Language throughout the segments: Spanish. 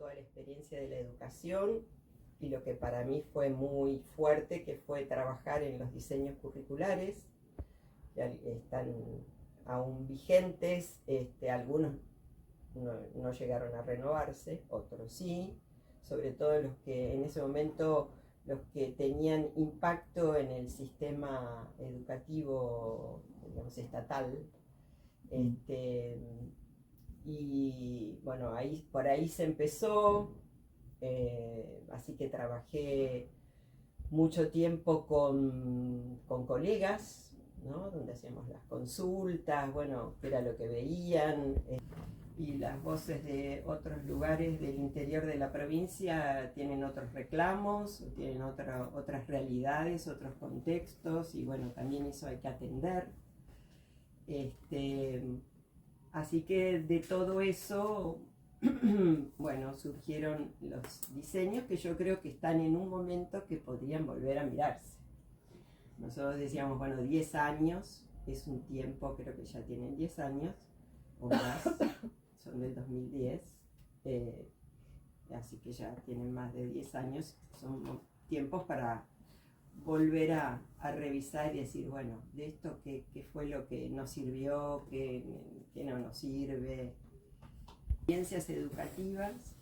toda la experiencia de la educación y lo que para mí fue muy fuerte, que fue trabajar en los diseños curriculares, que están aún vigentes, algunos no llegaron a renovarse, otros sí, sobre todo los que en ese momento, los que tenían impacto en el sistema educativo, digamos, estatal. Y bueno, por ahí se empezó, así que trabajé mucho tiempo con colegas, ¿no? Donde hacíamos las consultas, bueno, qué era lo que veían, y las voces de otros lugares del interior de la provincia tienen otros reclamos, tienen otras realidades, otros contextos, y bueno, también eso hay que atender. Así que de todo eso, bueno, surgieron los diseños que yo creo que están en un momento que podrían volver a mirarse. Nosotros decíamos, bueno, 10 años es un tiempo, creo que ya tienen 10 años o más, son del 2010, así que ya tienen más de 10 años, son tiempos para volver a revisar y decir, bueno, de esto qué fue lo que nos sirvió, qué no nos sirve. Ciencias educativas.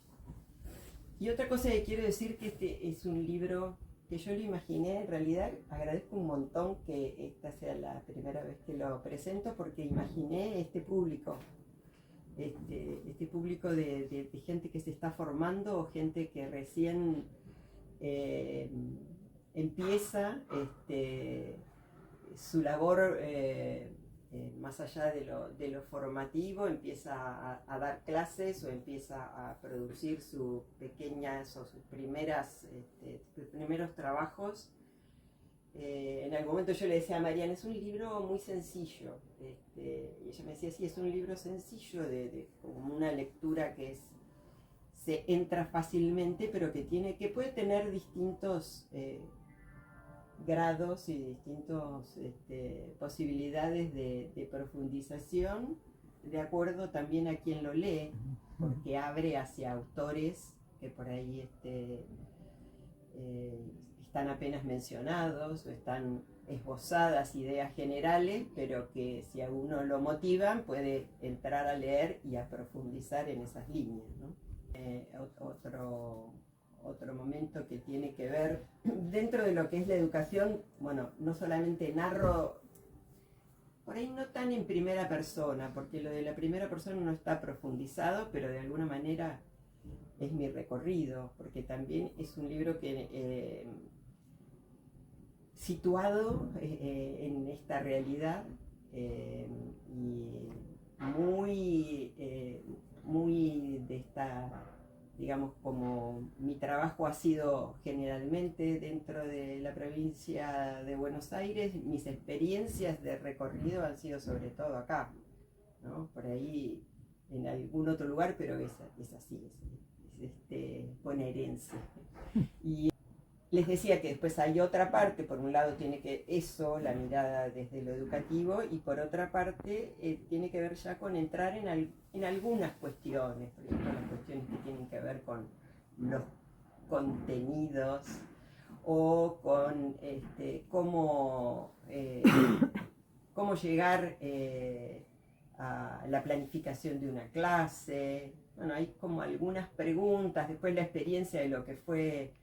Y otra cosa que quiero decir, que este es un libro que yo lo imaginé, en realidad agradezco un montón que esta sea la primera vez que lo presento, porque imaginé este público, este público de gente que se está formando o gente que recién empieza su labor, más allá de lo formativo, empieza a dar clases o empieza a producir sus pequeñas o sus primeros trabajos. En algún momento yo le decía a Mariana, es un libro muy sencillo, y ella me decía, sí, es un libro sencillo, como una lectura que se entra fácilmente, pero que puede tener distintos grados y distintas posibilidades de profundización, de acuerdo también a quien lo lee, porque abre hacia autores que por ahí están apenas mencionados o están esbozadas ideas generales, pero que si a uno lo motivan puede entrar a leer y a profundizar en esas líneas, ¿no? Otro momento que tiene que ver dentro de lo que es la educación, bueno, no solamente narro, por ahí no tan en primera persona, porque lo de la primera persona no está profundizado, pero de alguna manera es mi recorrido, porque también es un libro que situado en esta realidad y muy de esta, digamos, como mi trabajo ha sido generalmente dentro de la provincia de Buenos Aires, mis experiencias de recorrido han sido sobre todo acá, ¿no? Por ahí en algún otro lugar, pero es así, es bonaerense. Y les decía que después hay otra parte, por un lado tiene que eso, la mirada desde lo educativo, y por otra parte tiene que ver ya con entrar en algunas cuestiones, por ejemplo las cuestiones que tienen que ver con los contenidos o con cómo llegar a la planificación de una clase. Bueno, hay como algunas preguntas, después la experiencia de lo que fue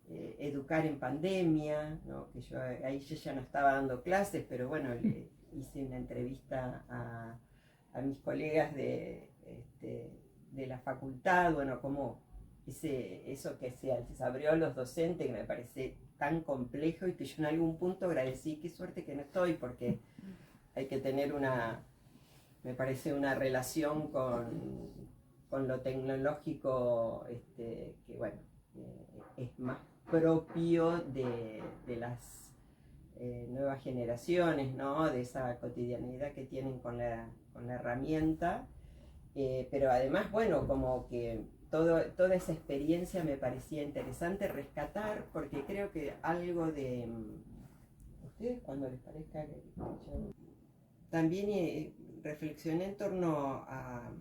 educar en pandemia, ¿no? Que ahí yo ya no estaba dando clases, pero bueno, le hice una entrevista a mis colegas de la facultad, bueno, como eso que se abrió a los docentes, que me parece tan complejo y que yo en algún punto agradecí, qué suerte que no estoy, porque hay que tener me parece una relación con lo tecnológico, que bueno, es más propio de las nuevas generaciones, ¿no? De esa cotidianidad que tienen con la herramienta, pero además, bueno, como que toda esa experiencia me parecía interesante rescatar, porque creo que algo de ustedes, cuando les parezca que también reflexioné en torno a,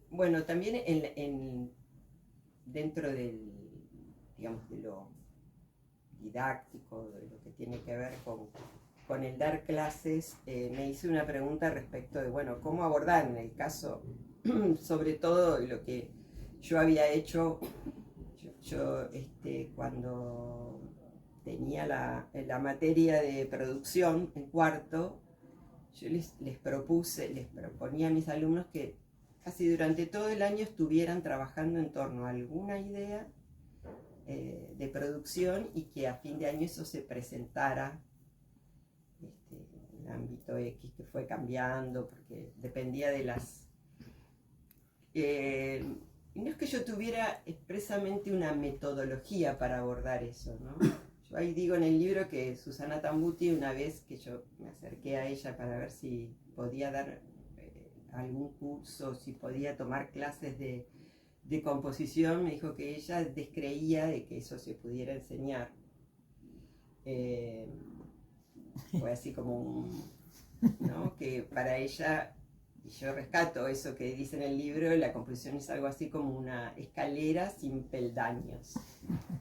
bueno, también dentro del, digamos, de lo didáctico, de lo que tiene que ver con el dar clases, me hice una pregunta respecto de, bueno, cómo abordar en el caso, sobre todo lo que yo había hecho, cuando tenía la materia de producción en cuarto, yo les proponía a mis alumnos que casi durante todo el año estuvieran trabajando en torno a alguna idea de producción y que a fin de año eso se presentara en el ámbito X, que fue cambiando porque dependía de las... y no es que yo tuviera expresamente una metodología para abordar eso, ¿no? Yo ahí digo en el libro que Susana Tambuti, una vez que yo me acerqué a ella para ver si podía dar algún curso, si podía tomar clases de composición, me dijo que ella descreía de que eso se pudiera enseñar. Fue así como ¿no? Que para ella, y yo rescato eso que dice en el libro, la composición es algo así como una escalera sin peldaños,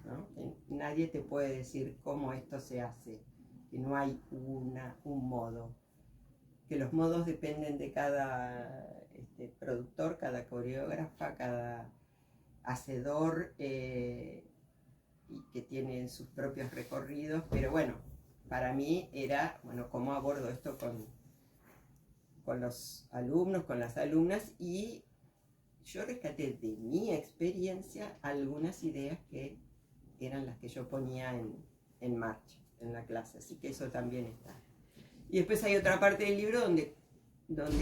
¿no? Nadie te puede decir cómo esto se hace, que no hay un modo, que los modos dependen de cada productor, cada coreógrafa, cada hacedor, y que tienen sus propios recorridos, pero bueno, para mí era, bueno, cómo abordo esto con los alumnos, con las alumnas, y yo rescaté de mi experiencia algunas ideas que eran las que yo ponía en marcha en la clase, así que eso también está. Y después hay otra parte del libro donde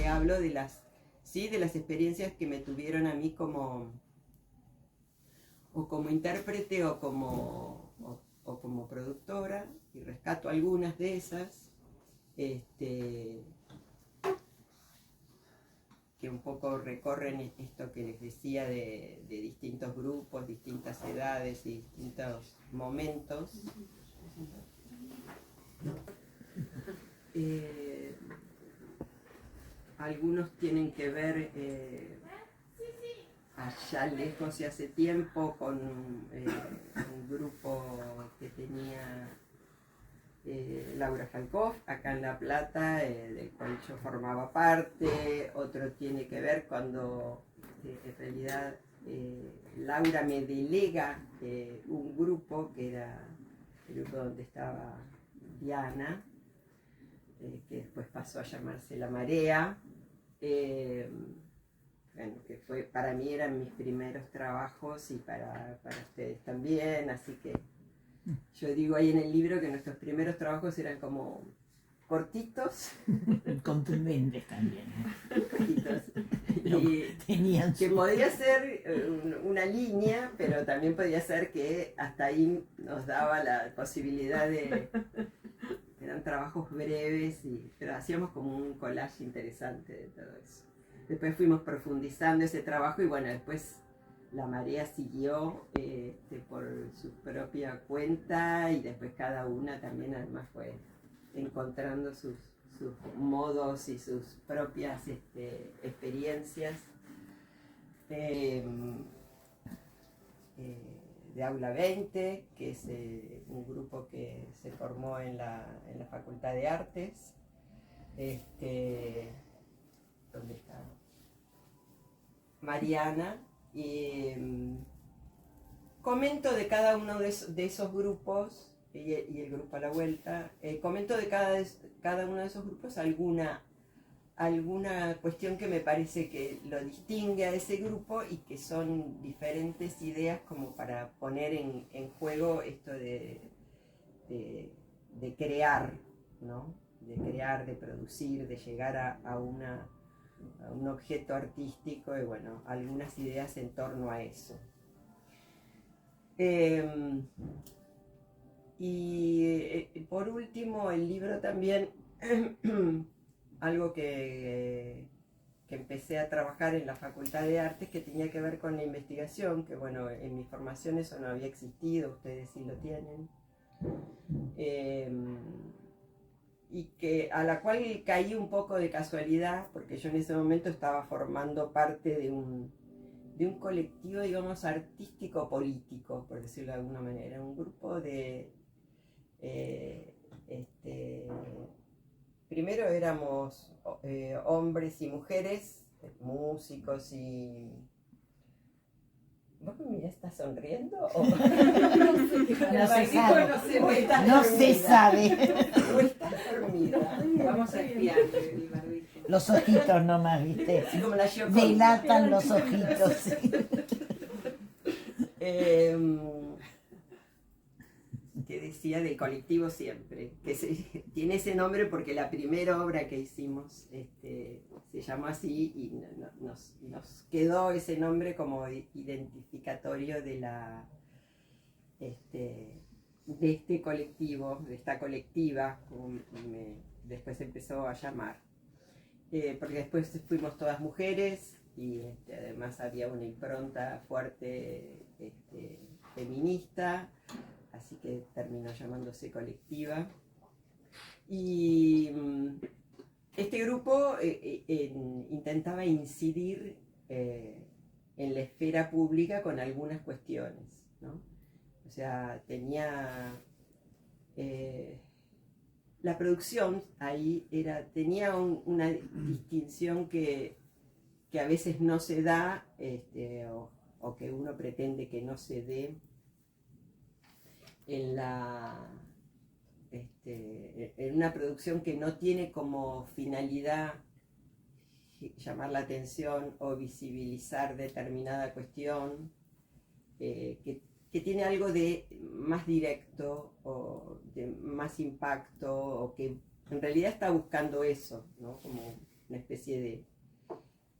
hablo de las experiencias que me tuvieron a mí como intérprete o como productora, y rescato algunas de esas, que un poco recorren esto que les decía de distintos grupos, distintas edades y distintos momentos. Algunos tienen que ver allá lejos y hace tiempo con un grupo que tenía Laura Falcoff acá en La Plata, del cual yo formaba parte. Otro tiene que ver cuando en realidad Laura me delega un grupo que era el grupo donde estaba Diana, que después pasó a llamarse La Marea. Bueno, que fue, para mí eran mis primeros trabajos y para ustedes también, así que yo digo ahí en el libro que nuestros primeros trabajos eran como cortitos. Contundentes también. Cortitos. Y tenían que podía ser una línea, pero también podía ser que hasta ahí nos daba la posibilidad de... Eran trabajos breves, pero hacíamos como un collage interesante de todo eso. Después fuimos profundizando ese trabajo y bueno, después La Marea siguió por su propia cuenta y después cada una también además fue encontrando sus modos y sus propias experiencias. De Aula 20, que es un grupo que se formó en la Facultad de Artes. ¿Dónde está? Mariana. Comento de cada uno de esos grupos y el grupo a la vuelta. Comento de cada uno de esos grupos alguna cuestión que me parece que lo distingue a ese grupo y que son diferentes ideas como para poner en juego esto de crear, ¿no? De crear, de producir, de llegar a un objeto artístico y bueno, algunas ideas en torno a eso. Y por último, el libro también... algo que empecé a trabajar en la Facultad de Artes que tenía que ver con la investigación, que bueno, en mi formación eso no había existido, ustedes sí lo tienen, y que a la cual caí un poco de casualidad, porque yo en ese momento estaba formando parte de de un colectivo, digamos, artístico-político, por decirlo de alguna manera, un grupo de... primero éramos hombres y mujeres, músicos y... ¿Vos me mirás, estás sonriendo? ¿O? No se sabe. No se sabe. ¿O estás dormida? Vamos a espiar el barbijo. Los ojitos nomás, ¿viste? Así como la Gioconda. Delatan los ojitos. Sí. Que decía del colectivo siempre, que tiene ese nombre porque la primera obra que hicimos se llamó así y nos quedó ese nombre como identificatorio de este colectivo, de esta colectiva, como después empezó a llamar. Porque después fuimos todas mujeres y además había una impronta fuerte feminista, así que terminó llamándose colectiva. Y este grupo intentaba incidir en la esfera pública con algunas cuestiones, ¿no? O sea, tenía... la producción ahí tenía una distinción que a veces no se da, o que uno pretende que no se dé en una producción que no tiene como finalidad llamar la atención o visibilizar determinada cuestión, que tiene algo de más directo o de más impacto, o que en realidad está buscando eso, ¿no? Como una especie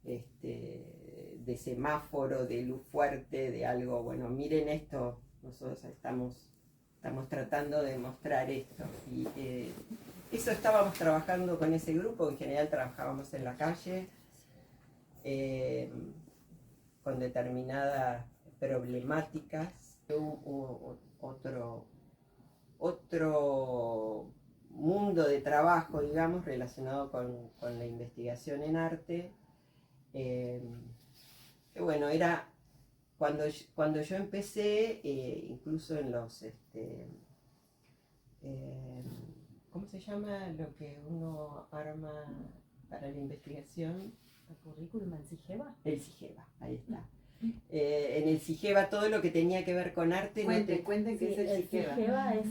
de semáforo, de luz fuerte, de algo, bueno, miren esto, nosotros estamos tratando de mostrar esto. Y eso estábamos trabajando con ese grupo, en general trabajábamos en la calle, con determinadas problemáticas. Hubo otro mundo de trabajo, digamos, relacionado con la investigación en arte, que bueno, era cuando yo empecé, incluso en los, ¿cómo se llama lo que uno arma para la investigación? ¿El currículum en SIGEVA? El SIGEVA, ahí está. En el SIGEVA todo lo que tenía que ver con arte... Cuenten qué es el SIGEVA. El SIGEVA es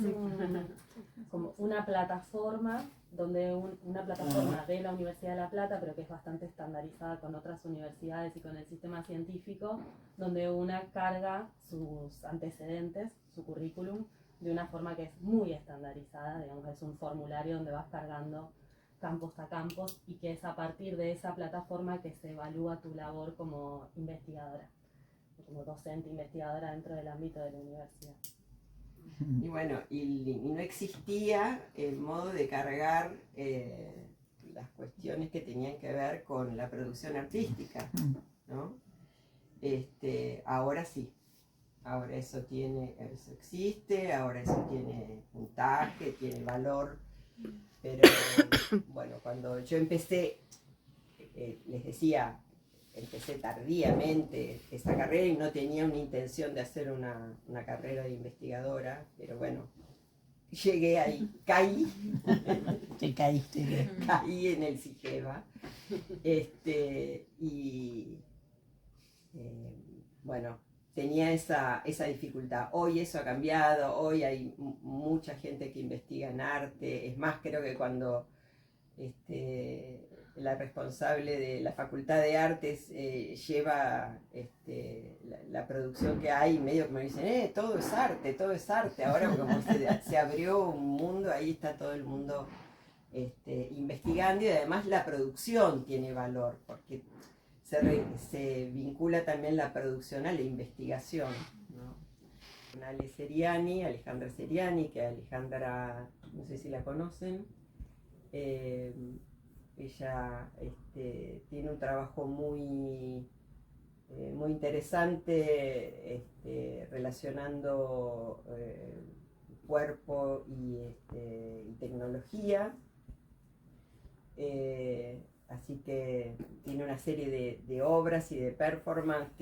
como una plataforma una plataforma de la Universidad de La Plata, pero que es bastante estandarizada con otras universidades y con el sistema científico, donde una carga sus antecedentes, su currículum, de una forma que es muy estandarizada, digamos, es un formulario donde vas cargando campos a campos, y que es a partir de esa plataforma que se evalúa tu labor como investigadora, como docente investigadora dentro del ámbito de la universidad. Y bueno, y no existía el modo de cargar las cuestiones que tenían que ver con la producción artística, ¿no? Ahora sí, ahora eso existe, ahora eso tiene puntaje, tiene valor, pero bueno, cuando yo empecé, les decía, empecé tardíamente esa carrera y no tenía una intención de hacer una carrera de investigadora, pero bueno, llegué ahí, caí. Te caíste. Caí en el SIGEVA. Bueno, tenía esa dificultad. Hoy eso ha cambiado, hoy hay mucha gente que investiga en arte. Es más, creo que cuando la responsable de la Facultad de Artes lleva la producción que hay, medio que me dicen, todo es arte, todo es arte. Ahora como se abrió un mundo, ahí está todo el mundo investigando, y además la producción tiene valor, porque se vincula también la producción a la investigación, ¿no? Alejandra Seriani, que Alejandra, no sé si la conocen, ella tiene un trabajo muy interesante relacionando cuerpo y tecnología. así que tiene una serie de obras y de performance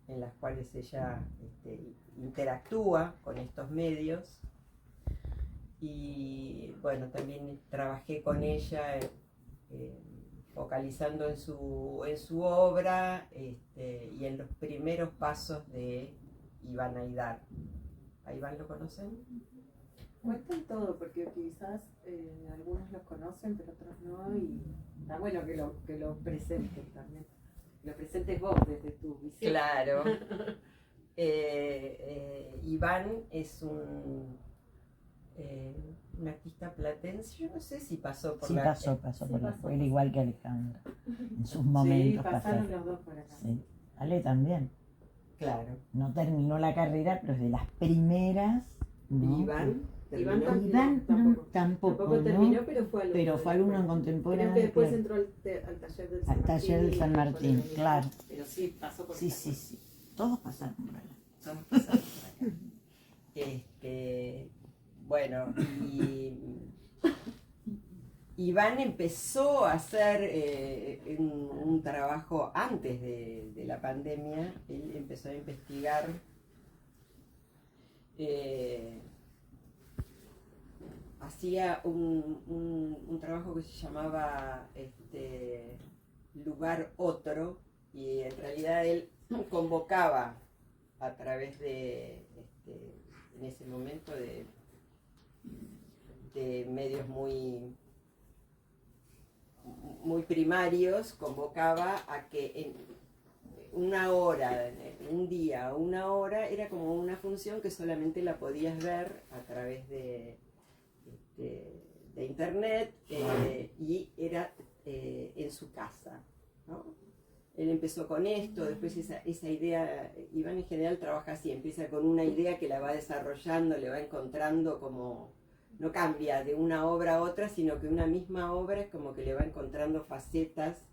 en las cuales ella interactúa con estos medios. Y bueno, también trabajé con ella focalizando en su obra y en los primeros pasos de Iván Aidar. ¿A Iván lo conocen? Cuenten todo, porque quizás algunos los conocen, pero otros no, y está bueno que lo presenten también. Lo presentes vos desde tu visión. Claro. Iván es un artista platense, yo no sé si pasó por Sí, la... pasó Sí, por la pasó. Él igual que Alejandro. En sus Sí, momentos pasaron pasaron. los dos por acá. Sí. Ale también. Claro. No terminó la carrera, pero es de las primeras. ¿no? Iván, Iván terminó. Iván Tampoco. tampoco, Tampoco ¿no? terminó, pero fue alumno. Pero fue alumno en Creo contemporáneo. que después claro. entró al taller del San Al Martín. taller del San Martín, por ahí. claro. Pero sí, pasó por Sí, acá. sí, sí. Todos pasaron por allá. Todos pasaron por acá. Bueno, y Iván empezó a hacer un trabajo antes de la pandemia. Él empezó a investigar hacía un trabajo que se llamaba Lugar Otro, y en realidad él convocaba a través de, en ese momento, de medios muy primarios, convocaba a que en una hora, un día, una hora, era como una función que solamente la podías ver a través de internet, y era en su casa, ¿no? Él empezó con esto, después esa idea, Iván en general trabaja así, empieza con una idea que la va desarrollando, le va encontrando como, no cambia de una obra a otra, sino que una misma obra es como que le va encontrando facetas.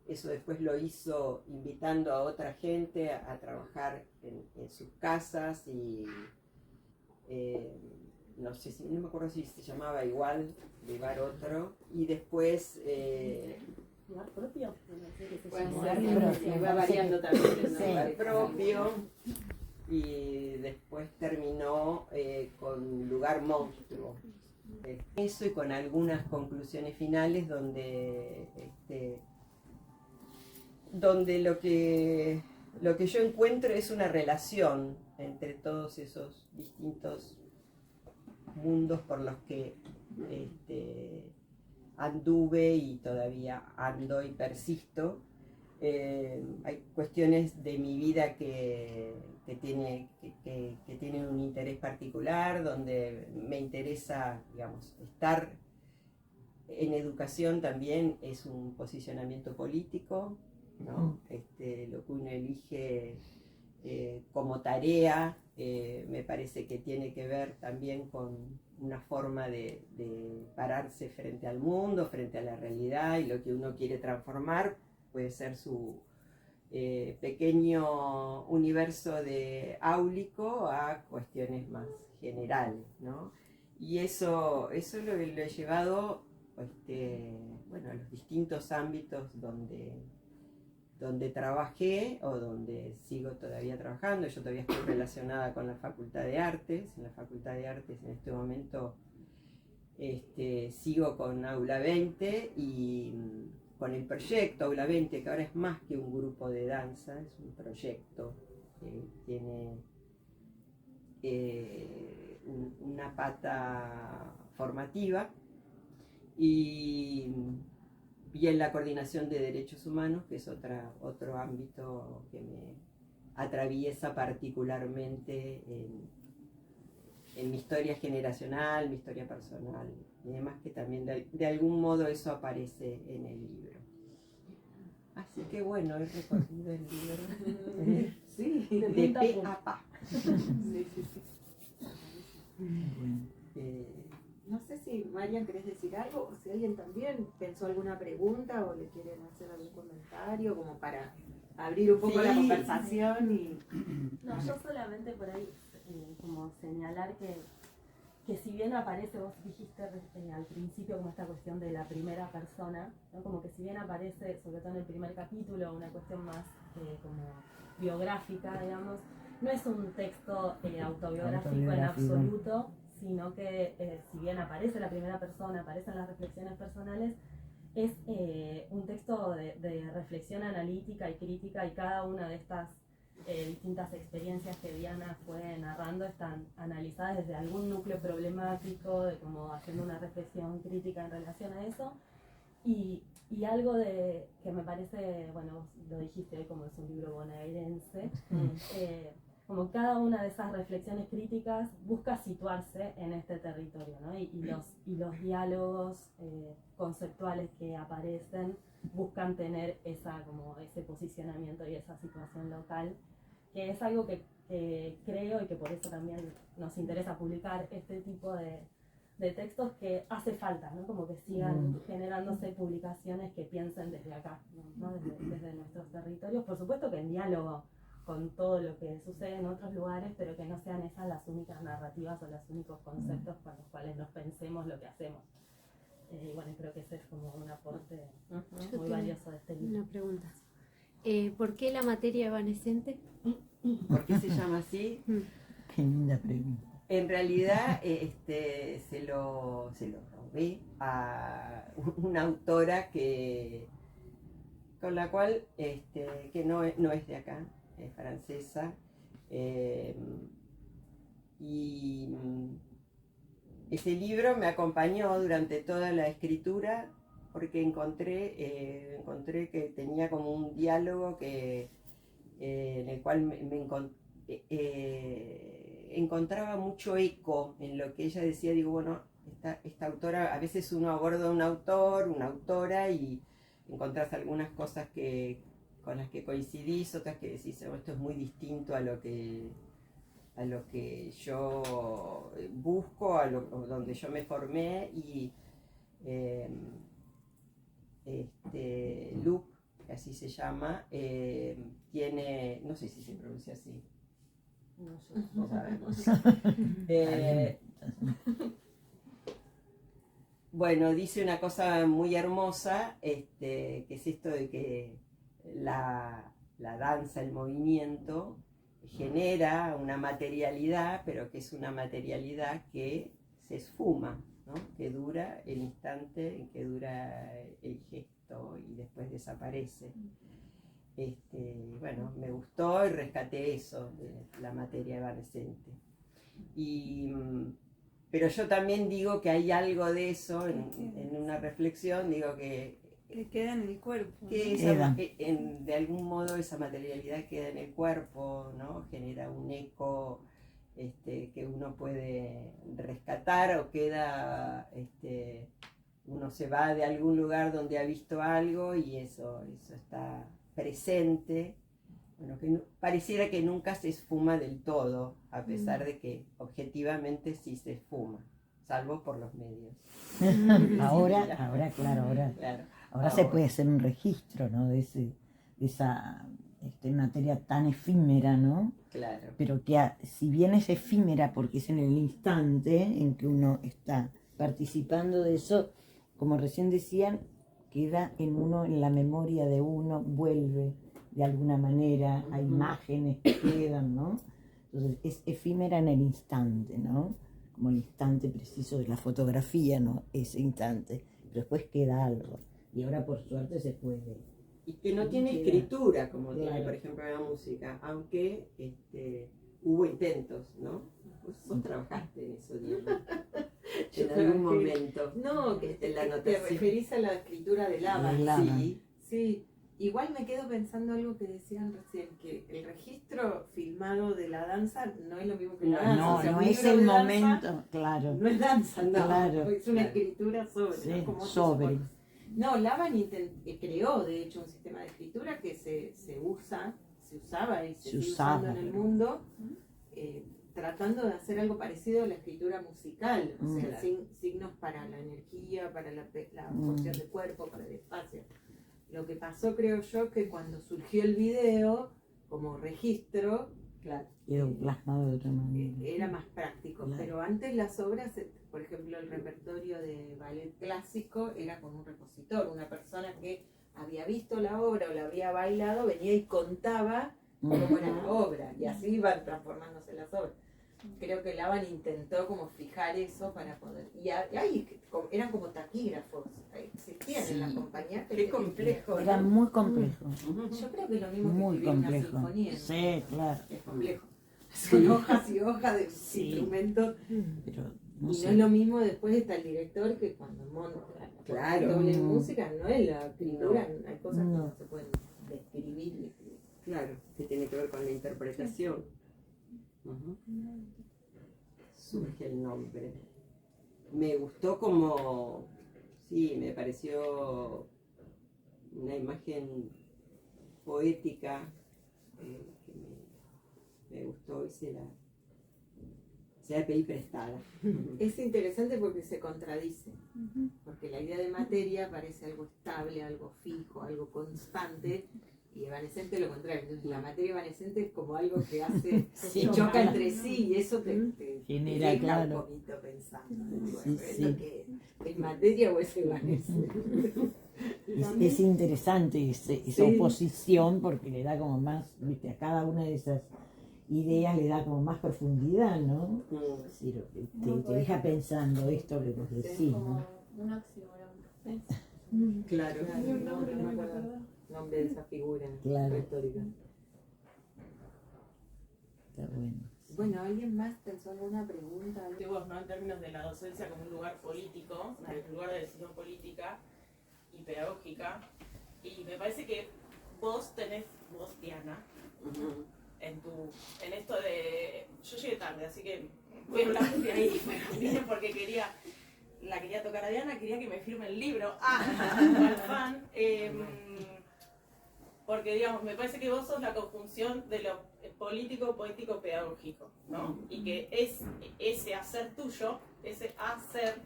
Eso después lo hizo invitando a otra gente a trabajar en sus casas, y no sé si, no me acuerdo si se llamaba igual, Lugar Otro, y después ¿Lugar propio? No sé qué se Puede llama. ser, Lugar sí, propio. va variando también. ¿no? Sí. Lugar Propio, y después terminó con Lugar Monstruo. Eso, y con algunas conclusiones finales donde lo que yo encuentro es una relación entre todos esos distintos mundos por los que anduve y todavía ando y persisto. Hay cuestiones de mi vida que tienen un interés particular, donde me interesa, digamos, estar en educación también es un posicionamiento político, ¿no? Lo que uno elige como tarea me parece que tiene que ver también con una forma de pararse frente al mundo, frente a la realidad, y lo que uno quiere transformar puede ser su pequeño universo de áulico a cuestiones más generales, ¿no? Y eso lo he llevado bueno, a los distintos ámbitos donde trabajé o donde sigo todavía trabajando. Yo todavía estoy relacionada con la Facultad de Artes. En la Facultad de Artes en este momento sigo con Aula 20 y con el proyecto Aula 20, que ahora es más que un grupo de danza, es un proyecto que tiene una pata formativa, y en la coordinación de derechos humanos, que es otro ámbito que me atraviesa particularmente en mi historia generacional, mi historia personal, y demás, que también de algún modo eso aparece en el libro. Así que bueno, he recorrido el libro Sí, De de punta a pe punta. a pa. sí, sí, sí. Eh, No sé si Marian querés decir algo, o si alguien también pensó alguna pregunta o le quieren hacer algún comentario, como para abrir un poco la Sí. conversación y... No, yo solamente por ahí como señalar que que si bien aparece, vos dijiste al principio como esta cuestión de la primera persona, ¿no? Como que si bien aparece, sobre todo en el primer capítulo, una cuestión más como biográfica, digamos, no es un texto autobiográfico en absoluto, sino que si bien aparece la primera persona, aparecen las reflexiones personales, es un texto de reflexión analítica y crítica, y cada una de estas distintas experiencias que Diana fue narrando están analizadas desde algún núcleo problemático, de como haciendo una reflexión crítica en relación a eso. Y algo que me parece, bueno, vos lo dijiste hoy como es un libro bonaerense, como cada una de esas reflexiones críticas busca situarse en este territorio, ¿no? Y los diálogos conceptuales que aparecen buscan tener como ese posicionamiento y esa situación local, que es algo que creo, y que por eso también nos interesa publicar este tipo de textos, que hace falta, ¿no? Como que sigan generándose publicaciones que piensen desde acá, ¿no? Desde nuestros territorios, por supuesto que en diálogo con todo lo que sucede en otros lugares, pero que no sean esas las únicas narrativas o los únicos conceptos con los cuales nos pensemos lo que hacemos. Y bueno, creo que ese es como un aporte muy valioso de este libro. Una pregunta. ¿Por qué la materia evanescente? ¿Por qué se llama así? Qué linda pregunta. En realidad se lo robé a una autora con la cual, que no es de acá, es francesa, y ese libro me acompañó durante toda la escritura, porque encontré que tenía como un diálogo en el cual encontraba mucho eco en lo que ella decía. Digo, bueno, esta autora, a veces uno aborda un autor, una autora, y encontrás algunas cosas con las que coincidís, otras que decís, oh, esto es muy distinto a lo que yo busco, donde yo me formé. Y Luc, que así se llama, tiene, no sé si se pronuncia así, no sabemos. Bueno, dice una cosa muy hermosa, que es esto de que la danza, el movimiento, genera una materialidad, pero que es una materialidad que se esfuma, ¿no? Que dura el instante en que dura el gesto y después desaparece. Bueno, me gustó y rescaté eso de la materia evanescente. Pero yo también digo que hay algo de eso en una reflexión, digo que queda en el cuerpo. Que de algún modo esa materialidad queda en el cuerpo, ¿no? Genera un eco que uno puede rescatar, o queda, uno se va de algún lugar donde ha visto algo y eso está presente. Bueno, pareciera que nunca se esfuma del todo, a pesar de que objetivamente sí se esfuma, salvo por los medios. Ahora se puede hacer un registro, ¿no? de esa materia tan efímera, ¿no? Claro. Pero que si bien es efímera porque es en el instante en que uno está participando de eso, como recién decían, queda en uno, en la memoria de uno, vuelve de alguna manera, hay imágenes que quedan, ¿no? Entonces es efímera en el instante, ¿no? Como el instante preciso de la fotografía, ¿no? Ese instante, pero después queda algo. Y ahora por suerte se puede. Y que no tiene escritura como tiene, por ejemplo, la música, aunque hubo intentos, ¿no? Vos trabajaste en eso, Diana, en algún momento. No, que la te notación. referís a la escritura del ABA. Sí. Sí. Igual me quedo pensando algo que decían recién, que el registro filmado de la danza no es lo mismo que la danza. No, o sea, no un es libro el de danza momento, claro. No es danza, no. Claro, Es una escritura sobre. Sí, ¿no? Como sobre. No, Laban creó, de hecho, un sistema de escritura que se usaba y se sigue usando en el mundo, tratando de hacer algo parecido a la escritura musical, o sea, signos para la energía, para la porción de cuerpo, para el espacio. Lo que pasó, creo yo, que cuando surgió el video como registro, Claro. quedó plasmado de otra manera. Era más práctico, Claro. pero antes las obras, por ejemplo, el repertorio de ballet clásico era con un repositor, una persona que había visto la obra o la había bailado, venía y contaba cómo era la obra, y así iban transformándose las obras. Creo que Laban intentó como fijar eso para poder, y ahí eran como taquígrafos, existían en las compañías. Qué complejo, Era ¿no? muy complejo, Yo creo que es lo mismo que muy escribir una complejo. sinfonía, ¿no? Sí, claro. Es complejo. Son hojas y hojas de Sí. instrumentos. Pero Y no no sé. es lo mismo después está el director que cuando monta. Claro. Doble música no es la escritura, hay cosas que No. no se pueden describir y escribir. Claro, que tiene que ver con la interpretación. Ujú. Surge el nombre. Me gustó como, sí, me pareció una imagen poética que me gustó y se la pedí prestada. Es interesante porque se contradice, porque la idea de materia parece algo estable, algo fijo, algo constante, y evanescente lo contrario. Entonces la materia evanescente es como algo que hace, Sí, que choca claro. entre sí, y eso te Genera, deja claro. un poquito pensando. Bueno, Sí, ¿esto sí. qué es materia o es evanescente? Es interesante esa Sí. oposición porque le da como más, viste, a cada una de esas ideas le da como más profundidad, ¿no? Mm. Es decir, te deja pensando esto que vos decís, ¿no? Un oxímoron. Claro. No me acuerdo el nombre de esa figura Claro. retórica. Está bueno. Bueno, ¿alguien más pensó alguna pregunta? De vos, ¿no? En términos de la docencia como un lugar político, un lugar de decisión política y pedagógica. Y me parece que vos, Diana, Ujú. en esto de... Yo llegué tarde, así que voy a hablar de ahí, pero vine porque la quería tocar a Diana, quería que me firme el libro. Cual fan. Porque, digamos, me parece que vos sos la conjunción de lo político, poético, pedagógico, ¿no? Y que es ese hacer tuyo, ese hacer,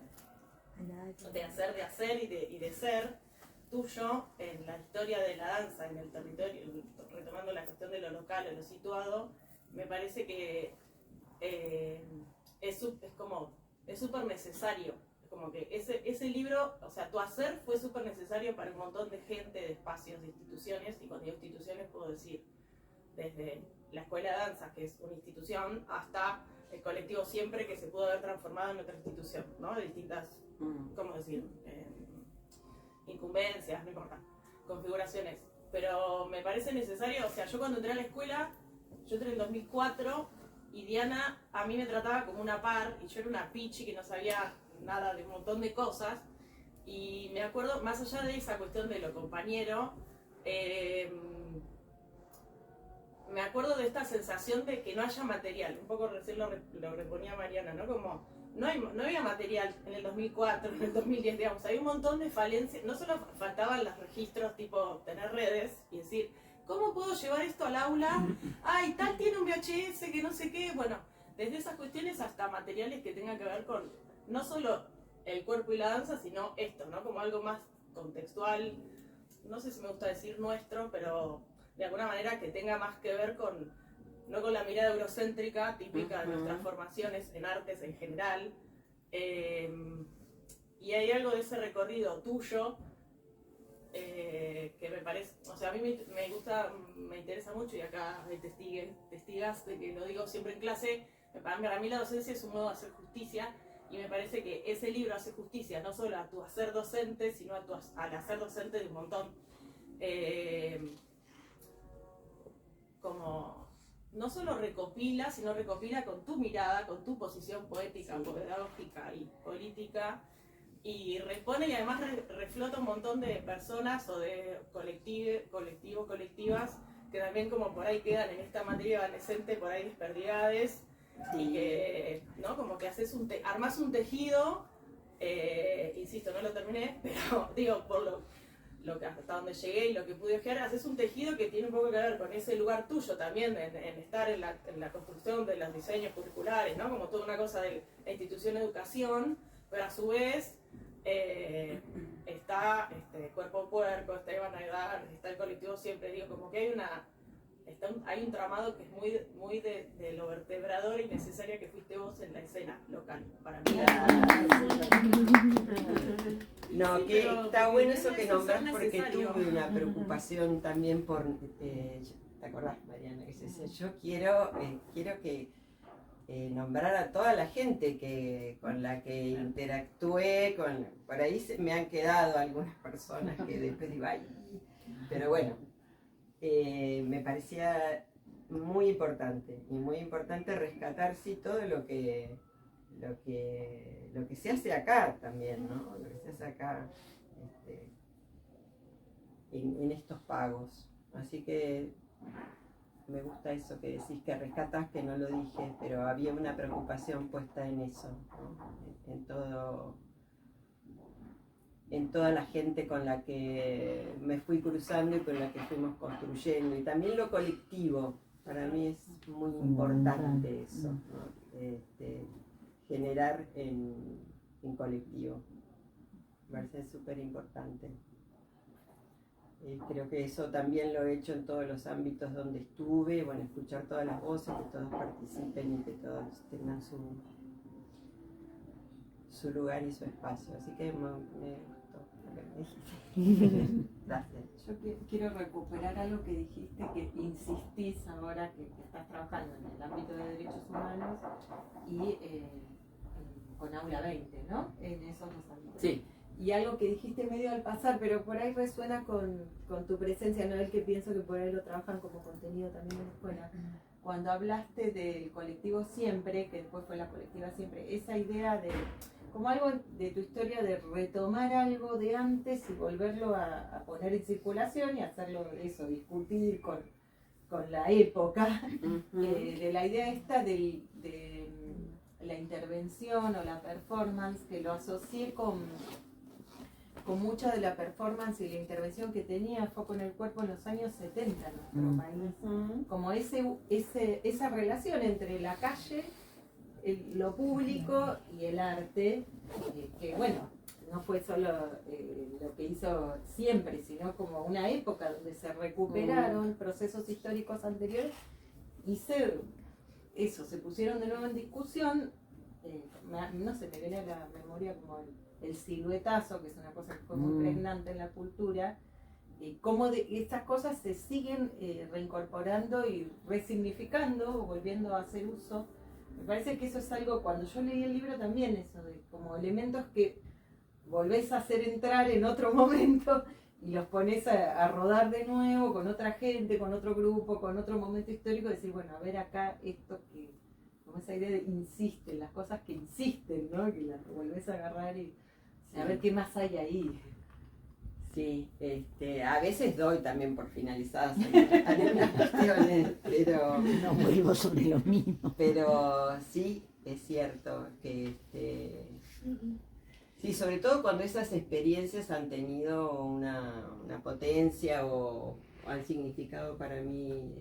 de hacer y de ser tuyo en la historia de la danza, en el territorio, retomando la cuestión de lo local, de lo situado, me parece que es súper necesario. Como que ese libro, o sea, tu hacer fue súper necesario para un montón de gente, de espacios, de instituciones, y cuando digo instituciones puedo decir desde la Escuela de Danza, que es una institución, hasta el colectivo Siempre, que se pudo haber transformado en otra institución, ¿no? De distintas, ¿cómo decir? Incumbencias, no importa, configuraciones. Pero me parece necesario, o sea, yo cuando entré a la escuela, yo entré en 2004, y Diana a mí me trataba como una par, y yo era una pichi que no sabía nada de un montón de cosas, y me acuerdo, más allá de esa cuestión de lo compañero, me acuerdo de esta sensación de que no haya material, un poco recién lo reponía Mariana, ¿no? Como no había material en el 2004, en el 2010, digamos, hay un montón de falencias, no solo faltaban los registros tipo tener redes y decir, ¿cómo puedo llevar esto al aula? Ay, tal tiene un VHS que no sé qué, bueno, desde esas cuestiones hasta materiales que tengan que ver con no solo el cuerpo y la danza, sino esto, ¿no? Como algo más contextual, no sé si me gusta decir nuestro, pero de alguna manera que tenga más que ver con, no con la mirada eurocéntrica típica de nuestras formaciones en artes en general. Y hay algo de ese recorrido tuyo que me parece, o sea, a mí me gusta, me interesa mucho, y acá hay testigas de que lo digo siempre en clase. Para mí la docencia es un modo de hacer justicia, y me parece que ese libro hace justicia no solo a tu hacer docente, sino al hacer docente de un montón. Como no solo recopila, sino recopila con tu mirada, con tu posición poética, pedagógica y política, y repone y además reflota un montón de personas o de colectivos, colectivas, que también como por ahí quedan en esta materia evanescente, por ahí desperdigades, y que, ¿no? Como que armás un tejido, insisto, no lo terminé, pero digo, por lo que hasta donde llegué y lo que pude ojear, haces un tejido que tiene un poco que ver con ese lugar tuyo también, en estar en la construcción de los diseños curriculares, ¿no? Como toda una cosa de la institución de educación, pero a su vez está Cuerpo Puerco, está Iván Aydar, está el colectivo Siempre, digo, como que hay hay un tramado que es muy de lo vertebrador y necesaria que fuiste vos en la escena local, para mí. No, Sí, que pero está bueno eso debe que ser nombrás porque necesario. tuve una preocupación también por, ¿te acordás, Mariana? Que se decía, yo quiero que nombrar a toda la gente con la que interactué, por ahí me han quedado algunas personas que después digo, ay, pero bueno, me parecía muy importante, y muy importante rescatar sí todo lo que se hace acá también, ¿no? Lo que se hace acá en estos pagos. Así que me gusta eso que decís, que rescatás, que no lo dije, pero había una preocupación puesta en eso, ¿no? En toda la gente con la que me fui cruzando y con la que fuimos construyendo. Y también lo colectivo, para mí es muy importante eso, ¿no? Generar en colectivo. Me parece súper importante. Creo que eso también lo he hecho en todos los ámbitos donde estuve, bueno, escuchar todas las voces, que todos participen y que todos tengan su lugar y su espacio. Así que me gustó lo que me dijiste. Gracias. Yo quiero recuperar algo que dijiste, que insistís ahora que estás trabajando en el ámbito de derechos humanos y con Aula 20, ¿no? En esos dos ámbitos. Sí. Y algo que dijiste medio al pasar, pero por ahí resuena con tu presencia, ¿no? El que pienso que por ahí lo trabajan como contenido también en la escuela. Cuando hablaste del colectivo Siempre, que después fue la colectiva Siempre, esa idea de, como algo de tu historia de retomar algo de antes y volverlo a poner en circulación y hacerlo eso, discutir con la época, de la idea esta de la intervención o la performance, que lo asocié con mucha de la performance y la intervención que tenía Foco en el Cuerpo en los años 70 en nuestro país. Como esa relación entre la calle, lo público y el arte, que bueno, no fue solo lo que hizo Siempre, sino como una época donde se recuperaron procesos históricos anteriores y se pusieron de nuevo en discusión. No sé, me viene a la memoria como el siluetazo, que es una cosa que fue muy pregnante en la cultura, cómo estas cosas se siguen reincorporando y resignificando, volviendo a hacer uso. Me parece que eso es algo, cuando yo leí el libro también, eso de como elementos que volvés a hacer entrar en otro momento y los pones a rodar de nuevo con otra gente, con otro grupo, con otro momento histórico, decir, bueno, a ver acá esto que, como esa idea de insisten, las cosas que insisten, ¿no? Que las volvés a agarrar y a ver qué más hay ahí. Sí, a veces doy también por finalizadas algunas cuestiones, pero No vuelvo sobre lo mismo. Pero sí, es cierto que sí, sobre todo cuando esas experiencias han tenido una potencia o han significado para mí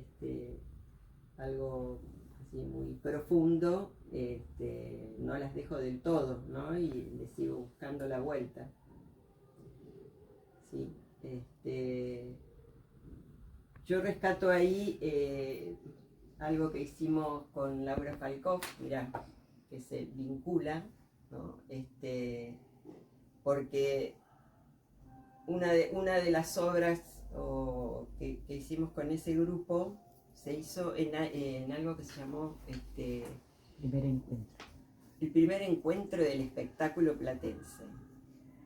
algo así muy profundo, no las dejo del todo, ¿no? Y le sigo buscando la vuelta. Sí, yo rescato ahí algo que hicimos con Laura Falkov, mirá, que se vincula, ¿no? Porque una de las obras que hicimos con ese grupo se hizo en algo que se llamó Primer encuentro. el primer encuentro del espectáculo platense.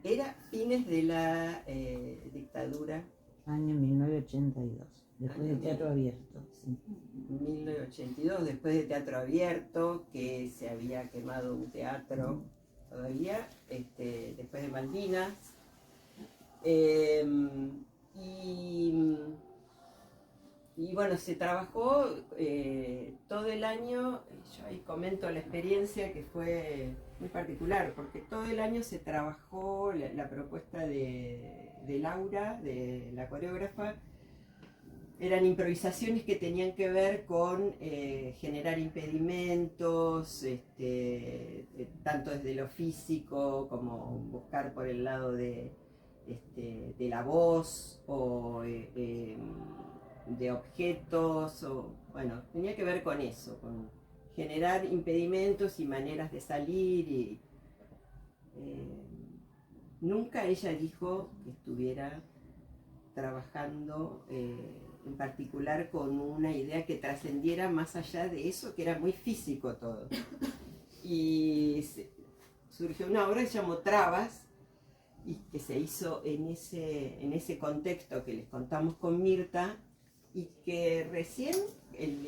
Era fines de la dictadura. Año 1982, después de Teatro Abierto. Sí. 1982, después de Teatro Abierto, que se había quemado un teatro todavía, después de Malvinas. Y bueno, se trabajó todo el año. Yo ahí comento la experiencia que fue muy particular, porque todo el año se trabajó la propuesta de Laura, de la coreógrafa. Eran improvisaciones que tenían que ver con generar impedimentos, tanto desde lo físico como buscar por el lado de la voz o de objetos, o bueno, tenía que ver con eso, con generar impedimentos y maneras de salir. Y nunca ella dijo que estuviera trabajando en particular con una idea que trascendiera más allá de eso, que era muy físico todo. Y surgió una obra que se llamó Trabas, y que se hizo en ese contexto que les contamos con Mirta, y que recién, en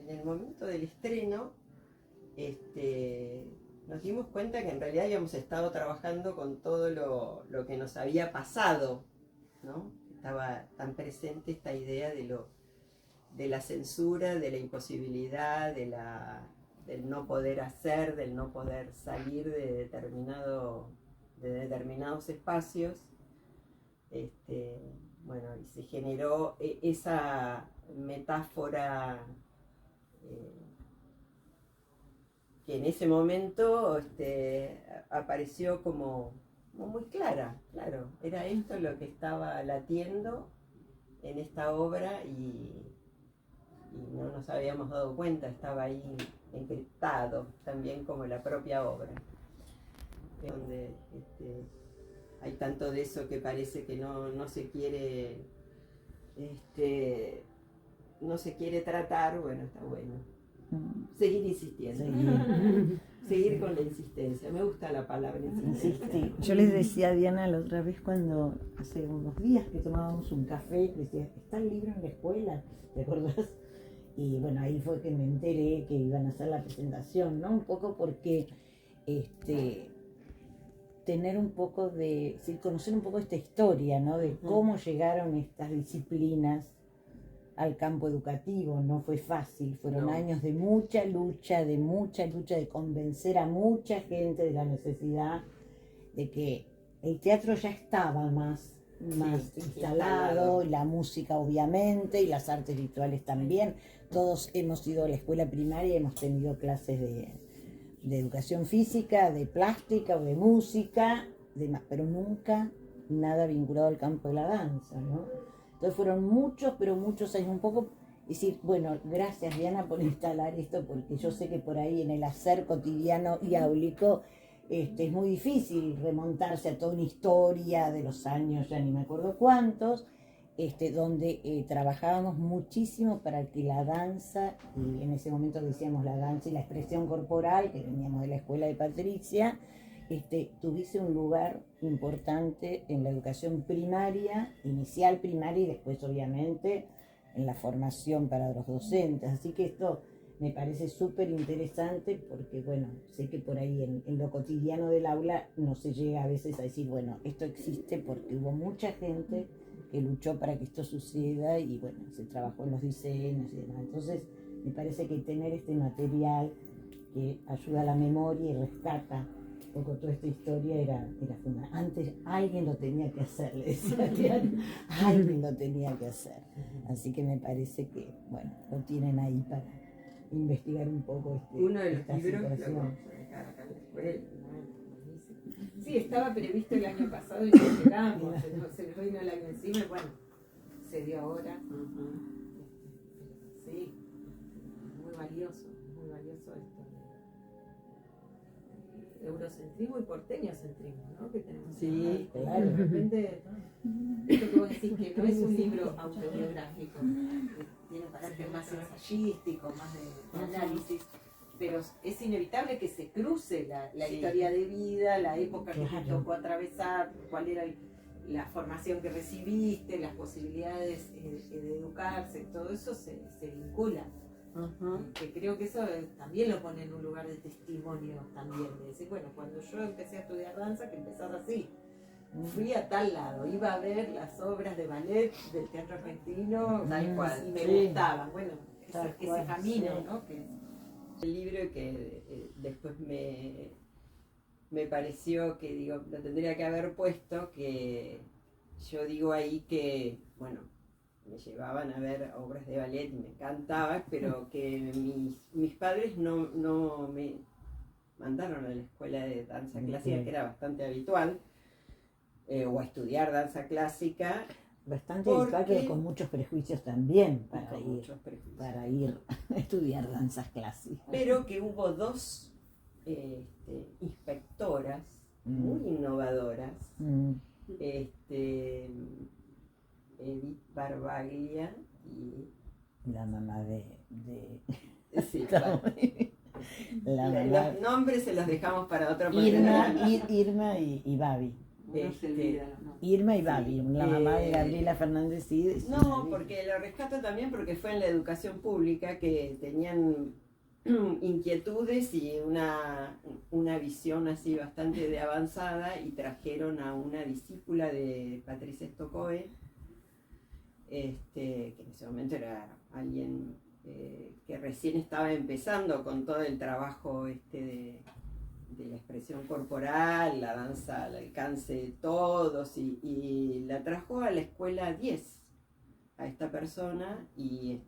el momento del estreno, nos dimos cuenta que en realidad habíamos estado trabajando con todo lo que nos había pasado, ¿no? Estaba tan presente esta idea de la censura, de la imposibilidad, del no poder hacer, del no poder salir de determinados espacios. Bueno, y se generó esa metáfora que en ese momento apareció como muy clara. Claro, era esto lo que estaba latiendo en esta obra, y no nos habíamos dado cuenta, estaba ahí encriptado, también como la propia obra, donde hay tanto de eso que parece que no se quiere no se quiere tratar. Bueno, está bueno seguir insistiendo. Seguir con la insistencia. Me gusta la palabra insistencia. Yo les decía a Diana la otra vez, cuando hace unos días que tomábamos un café, decía, ¿está el libro en la escuela? ¿Te acordás? Y bueno, ahí fue que me enteré que iban a hacer la presentación, ¿no? Un poco porque tener un poco de, sí, conocer un poco esta historia, ¿no? De cómo llegaron estas disciplinas al campo educativo. No fue fácil, fueron años de mucha lucha, de convencer a mucha gente de la necesidad de que el teatro ya estaba más instalado, y la música obviamente, y las artes visuales también. Todos hemos ido a la escuela primaria y hemos tenido clases de educación física, de plástica o de música, pero nunca nada vinculado al campo de la danza, ¿no? Entonces fueron muchos años, un poco decir, bueno, gracias Diana por instalar esto, porque yo sé que por ahí en el hacer cotidiano y áulico es muy difícil remontarse a toda una historia de los años, ya ni me acuerdo cuántos, donde trabajábamos muchísimo para que la danza, y en ese momento decíamos la danza y la expresión corporal, que veníamos de la escuela de Patricia, tuviese un lugar importante en la educación primaria, inicial primaria, y después obviamente en la formación para los docentes. Así que esto me parece súper interesante, porque bueno, sé que por ahí en lo cotidiano del aula no se llega a veces a decir, bueno, esto existe porque hubo mucha gente que luchó para que esto suceda, y bueno, se trabajó en los diseños y demás. Entonces me parece que tener este material que ayuda a la memoria y rescata un poco toda esta historia era fundamental. Antes alguien lo tenía que hacer, le decía Diana, alguien lo tenía que hacer. Así que me parece que, bueno, lo tienen ahí para investigar un poco uno de los esta libros que lo situación. vamos a dejar acá en la escuela. Sí, estaba previsto el año pasado y no llegamos, se nos vino el año encima y bueno, se dio ahora. Sí, muy valioso esto. Eurocentrismo y porteñocentrismo, ¿no? Que tenemos. Sí, claro. De repente, esto que vos decís que no es un libro autobiográfico, tiene un carácter más ensayístico, más de análisis, pero es inevitable que se cruce la historia de vida, la época que te tocó atravesar, cuál era la formación que recibiste, las posibilidades de educarse, todo eso se vincula. Que creo que eso también lo pone en un lugar de testimonio también, de decir, bueno, cuando yo empecé a estudiar danza, que empezaba así, fui a tal lado, iba a ver las obras de ballet del teatro argentino, Tal cual. y me Sí. gustaban, bueno, Tal ese cual, camino, sí. ¿no? Que, El libro que después me pareció que, digo, lo tendría que haber puesto, que yo digo ahí que, bueno, me llevaban a ver obras de ballet y me encantaba, pero que mis padres no me mandaron a la escuela de danza clásica, que era bastante habitual, o a estudiar danza clásica, Bastante Porque- habitual, pero con muchos prejuicios también Y con muchos prejuicios. para ir a estudiar danzas clásicas. Pero que hubo dos inspectoras muy innovadoras, Mm. Edith Barbaglia y La mamá de sí, bueno, la mamá los nombres se los dejamos para otro Irma, programa. Irma y Babi. Uno se olvida los nombres. Irma y Sí, Babi, la mamá de eh, Gabriela Fernández y No, porque lo rescato también porque fue en la educación pública que tenían inquietudes y una visión así bastante de avanzada y trajeron a una discípula de Patricia Stokoe, que en ese momento era alguien que recién estaba empezando con todo el trabajo de la expresión corporal, la danza al alcance de todos, y la trajo a la escuela 10 a esta persona, y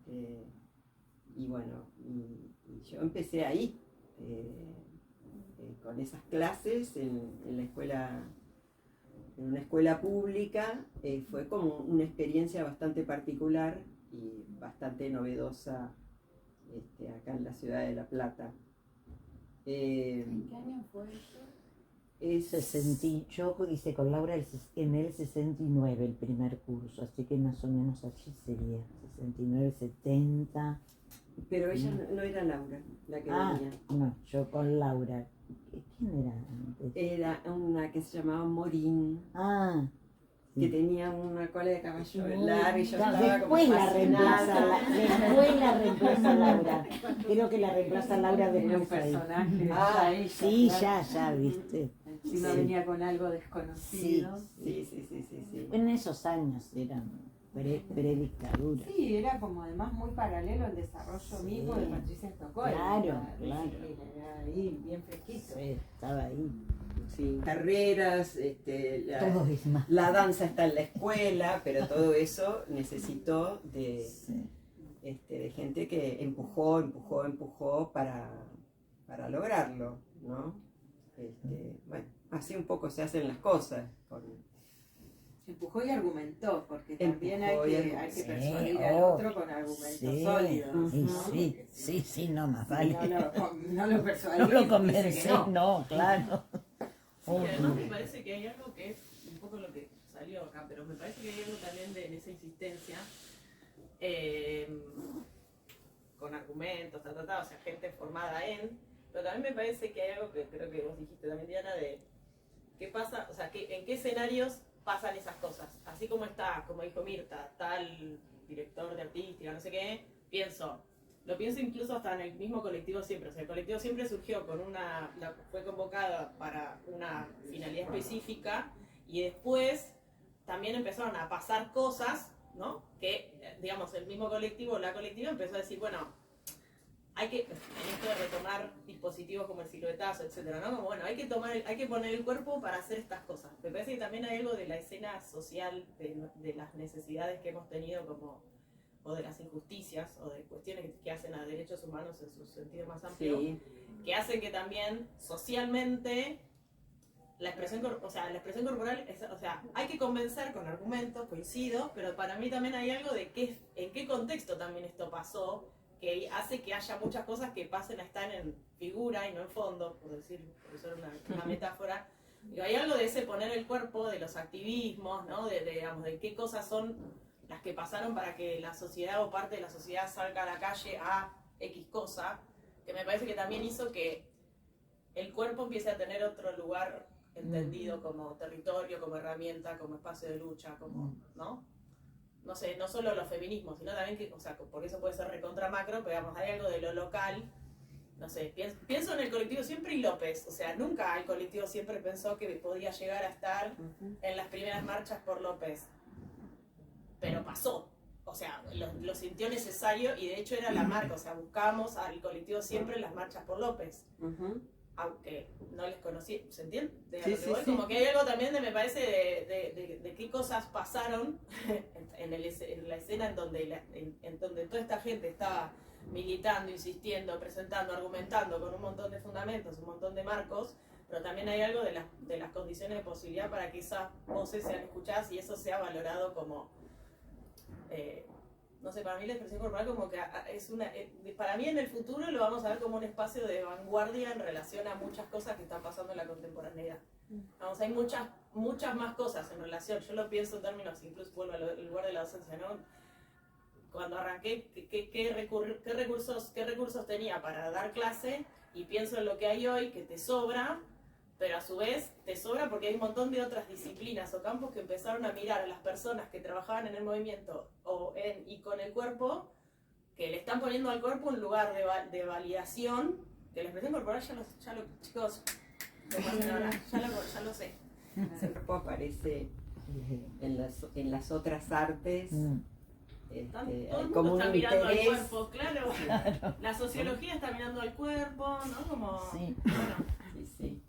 bueno, y yo empecé ahí, con esas clases en la escuela, en una escuela pública. Fue como una experiencia bastante particular y bastante novedosa acá en la ciudad de La Plata. ¿En qué año fue eso? Yo hice con Laura en el 69 el primer curso, así que más o menos allí sería 69, 70. Pero ella no era Laura la que venía. No, yo con Laura. ¿Quién era antes? Era una que se llamaba Morín, Ah, que tenía una cola de caballo larga y yo claro, estaba como después fascinada. después la reemplaza Laura. Creo que la reemplaza Laura Era un después ahí. personaje. Ah, ella, Sí, claro. viste. Encima Sí. venía con algo desconocido. Sí. En esos años eran predictadura. Sí, era como además muy paralelo al desarrollo mismo de Patricia Stokoe. Claro, Era claro. Era ahí bien fresquito. Sí, estaba ahí. Sí, carreras, Todo es más. la danza está en la escuela, pero todo eso necesitó de gente que empujó para lograrlo, ¿no? Bueno, así un poco se hacen las cosas. Empujó y argumentó, porque Empujó también y hay que argumentó. persuadir al otro con argumentos sólidos. Sí, ¿no? sí, no más Si vale. no lo persuadís, No lo dice que convencé, no. no, claro. Sí, además me parece que hay algo que es un poco lo que salió acá, pero me parece que hay algo también en esa insistencia, con argumentos, o sea, gente formada pero también me parece que hay algo que creo que vos dijiste también, Diana, de qué pasa, o sea, en qué escenarios pasan esas cosas. Así como está, como dijo Mirta, tal director de artística, no sé qué, lo pienso incluso hasta en el mismo colectivo siempre. O sea, el colectivo siempre surgió fue convocada para una finalidad específica y después también empezaron a pasar cosas, ¿no? Que, digamos, el mismo colectivo, la colectiva empezó a decir, bueno, hay que, en esto de retomar dispositivos como el siluetazo, etcétera, ¿no? Como, bueno, hay que poner el cuerpo para hacer estas cosas. Me parece que también hay algo de la escena social, de las necesidades que hemos tenido o de las injusticias, o de cuestiones que hacen a derechos humanos en su sentido más amplio, Sí. que hacen que también socialmente la expresión corporal, hay que convencer con argumentos, coincido, pero para mí también hay algo de en qué contexto también esto pasó, que hace que haya muchas cosas que pasen a estar en figura y no en fondo, por usar una metáfora. Digo, hay algo de ese poner el cuerpo, de los activismos, ¿no? Digamos, de qué cosas son las que pasaron para que la sociedad o parte de la sociedad salga a la calle a X cosa, que me parece que también hizo que el cuerpo empiece a tener otro lugar entendido como territorio, como herramienta, como espacio de lucha, como, ¿no? No sé, no solo los feminismos, sino también que, o sea, porque eso puede ser recontra macro, pero digamos, hay algo de lo local. No sé, pienso en el colectivo Siempre y López, o sea, nunca el colectivo Siempre pensó que podía llegar a estar en las primeras marchas por López, pero pasó, o sea, lo sintió necesario y de hecho era la marca, o sea, buscábamos al colectivo Siempre en las marchas por López, aunque no les conocí, ¿se entiende? Sí, Sí. Como que hay algo también me parece, de qué cosas pasaron en la escena en donde toda esta gente estaba militando, insistiendo, presentando, argumentando con un montón de fundamentos, un montón de marcos, pero también hay algo de las condiciones de posibilidad para que esas voces sean escuchadas y eso sea valorado como no sé, para mí la expresión corporal como que es para mí en el futuro lo vamos a ver como un espacio de vanguardia en relación a muchas cosas que están pasando en la contemporaneidad. Vamos, hay muchas más cosas en relación, yo lo pienso en términos, incluso vuelvo al lugar de la docencia, ¿no? Cuando arranqué, ¿qué recursos tenía para dar clase? Y pienso en lo que hay hoy, que te sobra, pero a su vez te sobra porque hay un montón de otras disciplinas o campos que empezaron a mirar a las personas que trabajaban en el movimiento y con el cuerpo, que le están poniendo al cuerpo un lugar de validación, que la expresión corporal chicos, ya lo sé. El cuerpo aparece en las otras artes. Todo el como mundo un está mirando al interés. cuerpo, claro. La sociología está mirando al cuerpo, ¿no? Como, Sí. bueno, Sí,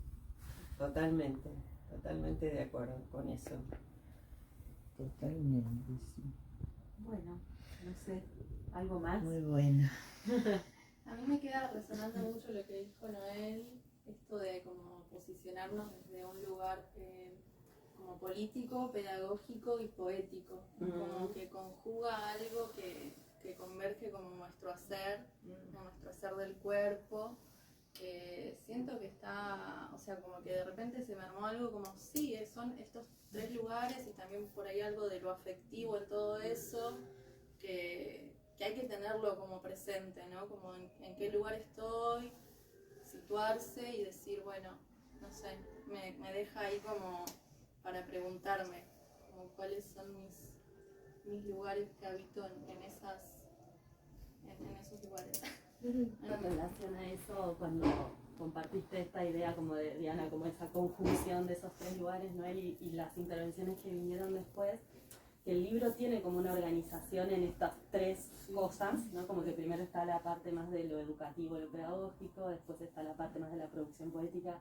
totalmente de acuerdo con eso. Totalmente, sí. Bueno, no sé, ¿algo más? Muy bueno. A mí me queda resonando mucho lo que dijo Noel, esto de como posicionarnos desde un lugar como político, pedagógico y poético, como que conjuga algo que converge como nuestro hacer del cuerpo, que siento que está, o sea, como que de repente se me armó algo como, sí, son estos tres lugares y también por ahí algo de lo afectivo en todo eso, que hay que tenerlo como presente, ¿no? Como en qué lugar estoy, situarse y decir, bueno, no sé, me deja ahí como para preguntarme como cuáles son mis lugares que habito en esos lugares. En relación a eso, cuando compartiste esta idea como de Diana, como esa conjunción de esos tres lugares, ¿no? y las intervenciones que vinieron después, que el libro tiene como una organización en estas tres cosas, ¿no? Como que primero está la parte más de lo educativo, lo pedagógico, después está la parte más de la producción poética,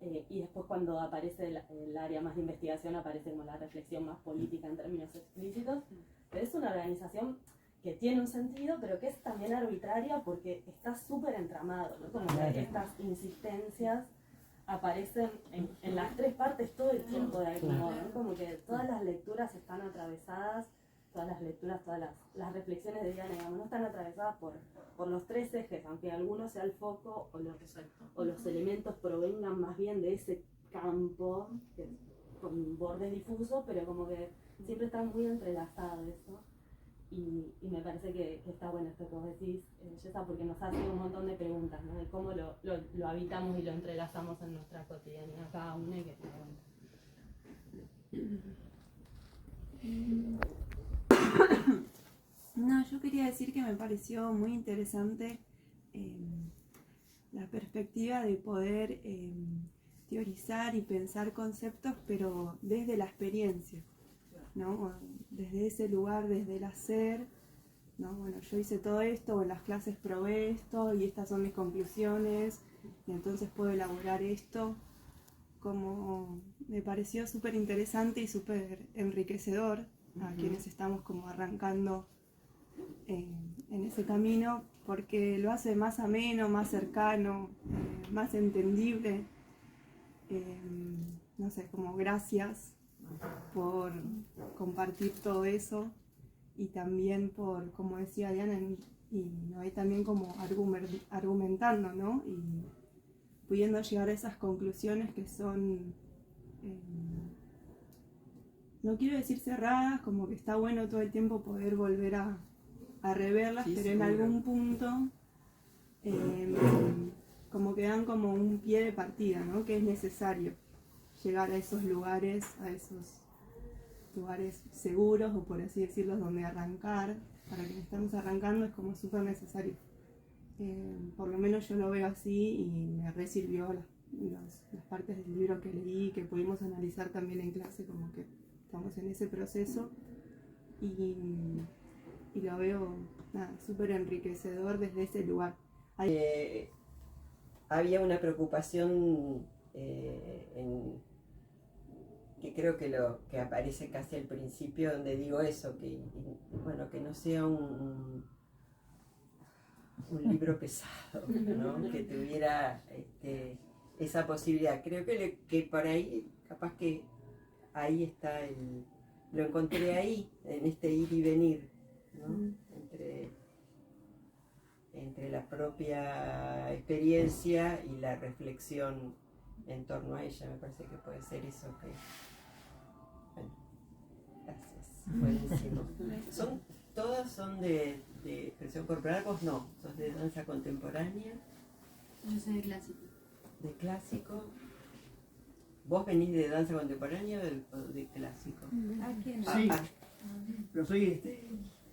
y después cuando aparece el área más de investigación aparece como la reflexión más política en términos explícitos, pero es una organización que tiene un sentido, pero que es también arbitraria porque está súper entramado, ¿no? Como que estas insistencias aparecen en las tres partes todo el tiempo de algún modo, ¿no? Como que todas las lecturas están atravesadas, todas las lecturas, todas las reflexiones de Diana, digamos, no están atravesadas por los tres ejes, aunque alguno sea el foco o los elementos provengan más bien de ese campo con bordes difusos, pero como que siempre está muy entrelazado eso. Y me parece que está bueno esto que vos decís, Yesa, porque nos hace un montón de preguntas, ¿no? De cómo lo habitamos y lo entrelazamos en nuestra cotidianidad cada una y que está bueno. No, yo quería decir que me pareció muy interesante la perspectiva de poder teorizar y pensar conceptos, pero desde la experiencia, ¿no? Desde ese lugar, desde el hacer, ¿no? Bueno, yo hice todo esto, o en las clases probé esto, y estas son mis conclusiones, y entonces puedo elaborar esto. Como me pareció súper interesante y súper enriquecedor a quienes estamos como arrancando en ese camino, porque lo hace más ameno, más cercano, más entendible. No sé, como gracias por compartir todo eso y también por, como decía Diana, y Noé también como argumentando, ¿no? Y pudiendo llegar a esas conclusiones que son, no quiero decir cerradas, como que está bueno todo el tiempo poder volver a reverlas, Sí, pero seguro. en algún punto como que dan como un pie de partida, ¿no? Que es necesario llegar a esos lugares seguros, o por así decirlo, donde arrancar. Para quienes estamos arrancando es como súper necesario. Por lo menos yo lo veo así, y me resirvió las partes del libro que leí, que pudimos analizar también en clase, como que estamos en ese proceso, y lo veo súper enriquecedor desde ese lugar. Había una preocupación que creo que aparece casi al principio, donde digo eso, que no sea un libro pesado, ¿no? Que tuviera esa posibilidad. Creo que por ahí, capaz que ahí está lo encontré ahí, en este ir y venir, ¿no? Entre la propia experiencia y la reflexión en torno a ella. Me parece que puede ser eso que... Bueno, gracias. Buenísimo. ¿Todas son de expresión corporal? ¿Vos no? ¿Sos de danza contemporánea? Yo soy de clásico. ¿De clásico? ¿Vos venís de danza contemporánea o de clásico? ¿A quién? Sí, pero soy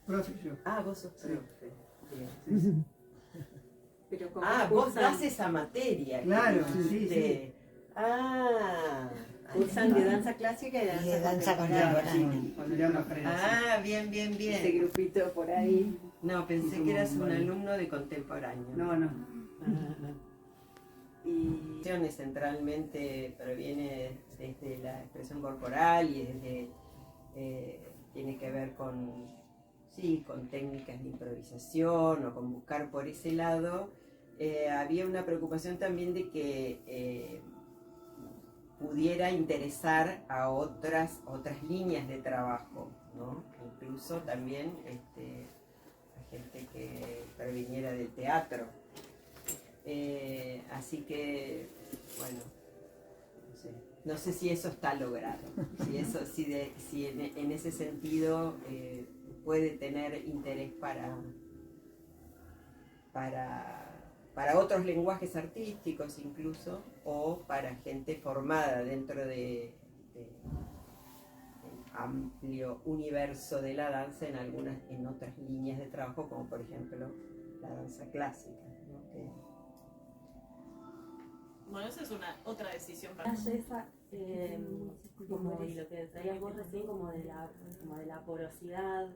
profe yo. Vos sos profe. Bien. Pero como Vos das esa materia. Claro, sí. Usan de danza clásica y de danza contemporánea. Cuando ya me aprendí. Bien. Ese grupito por ahí. No, pensé que eras un alumno de contemporáneo. No. Y centralmente proviene desde la expresión corporal y desde tiene que ver con técnicas de improvisación o con buscar por ese lado. Había una preocupación también de que pudiera interesar a otras líneas de trabajo, ¿no? Incluso también a gente que proviniera del teatro. Así que, bueno, no sé si eso está logrado, si en ese sentido puede tener interés para otros lenguajes artísticos incluso, o para gente formada dentro del amplio universo de la danza en otras líneas de trabajo, como por ejemplo la danza clásica, ¿no? Bueno, esa es otra decisión para como y lo que traías vos recién, como de la porosidad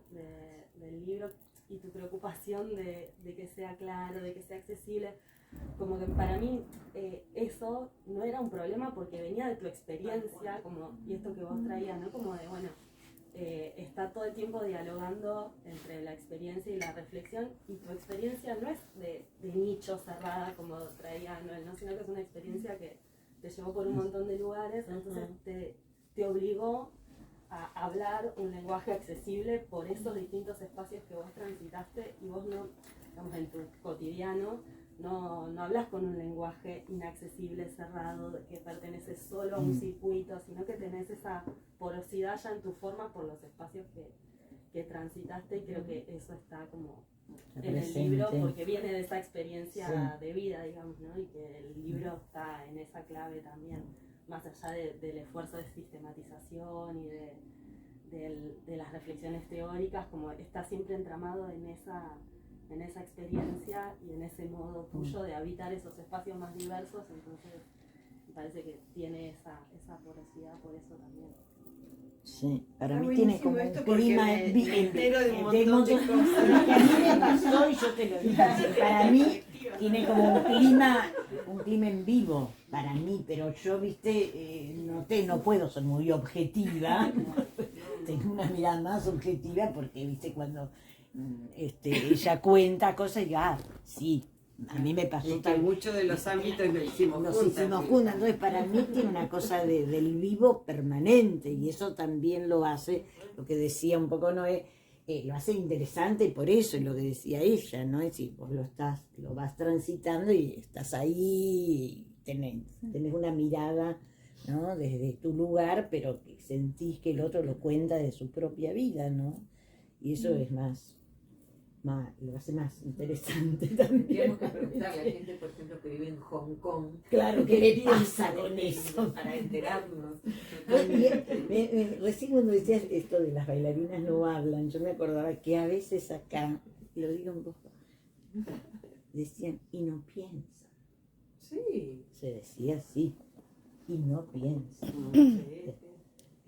del libro y tu preocupación de que sea claro, de que sea accesible. Como que para mí eso no era un problema porque venía de tu experiencia, y esto que vos traías, ¿no? Como de, bueno, está todo el tiempo dialogando entre la experiencia y la reflexión, y tu experiencia no es de nicho cerrada como traía Noel, ¿no? Sino que es una experiencia que te llevó por un montón de lugares, entonces te obligó a hablar un lenguaje accesible por esos distintos espacios que vos transitaste, y vos no, digamos, en tu cotidiano no hablas con un lenguaje inaccesible, cerrado, que pertenece solo a un circuito, sino que tenés esa porosidad ya en tu forma por los espacios que transitaste, y creo que eso está como en el libro, porque viene de esa experiencia de vida, digamos, ¿no? Y que el libro está en esa clave también, más allá del esfuerzo de sistematización y de las reflexiones teóricas, como está siempre entramado en esa experiencia y en ese modo tuyo de habitar esos espacios más diversos. Entonces me parece que tiene esa porosidad por eso también. Sí, para mí tiene como un clima me entero de un montón de cosas. Que a mí me pasó y yo te lo digo así, para mí tiene como un clima en vivo para mí, pero yo, viste, no puedo ser muy objetiva, tengo una mirada más objetiva porque, viste, cuando ella cuenta cosas y digo, sí, a mí me pasó y que muchos de los ámbitos lo hicimos juntas. Entonces para mí tiene una cosa del vivo permanente, y eso también lo hace, lo que decía un poco Noé, lo hace interesante por eso, es lo que decía ella, ¿no? Es decir, vos lo vas transitando y estás ahí, y tenés una mirada, ¿no? Desde tu lugar, pero que sentís que el otro lo cuenta de su propia vida, ¿no? Y eso es lo hace más interesante también. Tenemos que preguntarle a la gente, por ejemplo, que vive en Hong Kong. Claro, ¿qué le pasa con eso? Para enterarnos. Recién cuando decías esto de las bailarinas no hablan, yo me acordaba que a veces acá, lo digo en voz baja, decían, y no piensan. Sí. Se decía así, y no piensan. Sí.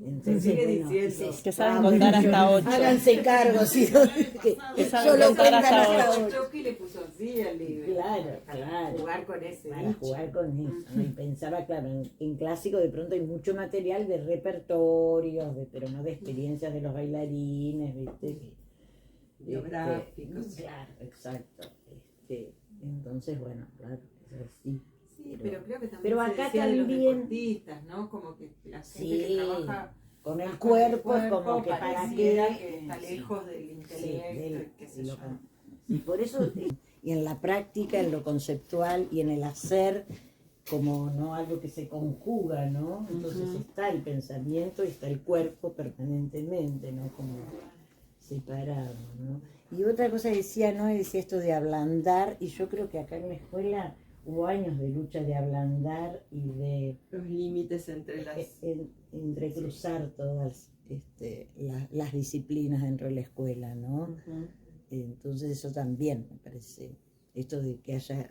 Entonces, sigue bueno, diciendo. Que saben contar hasta 8. Háganse cargo, si no, Que saben solo contar cuentan hasta hasta 8. Chucky le puso así al libro. Claro. Para jugar con ese Para dicho. jugar con eso, ¿no? Y pensaba, claro, en clásico de pronto hay mucho material de repertorios, pero no de experiencias de los bailarines, ¿viste? Biográficos. Claro, exacto. Entonces, bueno, claro, es así. Sí, pero creo que también pero se acá decía de los también- deportistas, ¿no? Como que la gente Sí. que trabaja con el Con cuerpo, el cuerpo como que para pareciera qué, que está sí, lejos del intelecto, qué sé yo. y por eso, y en la práctica, en lo conceptual y en el hacer, como no algo que se conjuga, ¿no? Entonces está el pensamiento y está el cuerpo permanentemente, ¿no? Como separado, ¿no? Y otra cosa decía, ¿no? Decía esto de ablandar, y yo creo que acá en la escuela hubo años de lucha de ablandar y de Los límites entre las... entrecruzar todas las disciplinas dentro de la escuela, ¿no? Entonces eso también me parece, esto de que haya